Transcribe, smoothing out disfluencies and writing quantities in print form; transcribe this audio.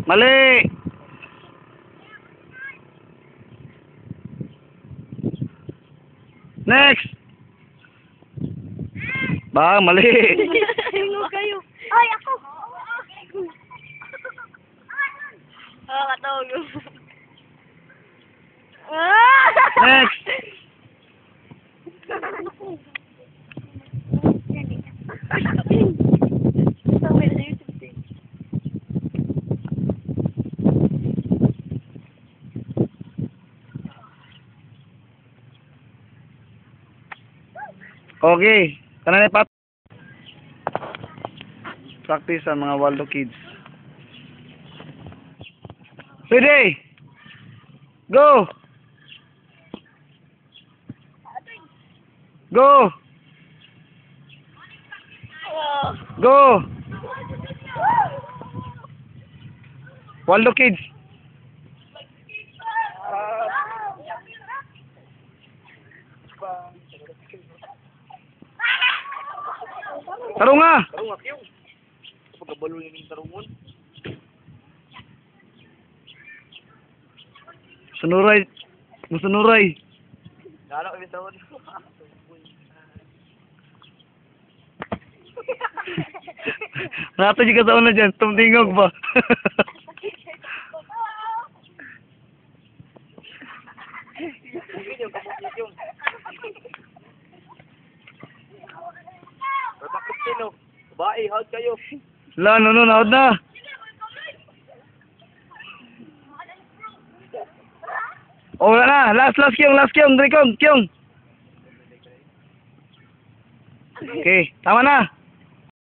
Mali! Next! Bang, mali! Sino kayo? Ay, ako! Katawag. Next! Okay. Tanan pat. Practice sa mga Waldo kids. Ready? Go! Go! Go! Waldo kids. Tarong nga! Tarong nga kayo. Pagkabalo yung tarungon. Sunuray. Musunuray. Gano'n kami tawon. Nato juga sa una dyan. Tumtingog ba? Bukid yung kabukid yung. Berpakit sino. Babae, hawad kayo. La, no, naod na. Oh, wala na. Last kyong, Kyong. Okay, tama na.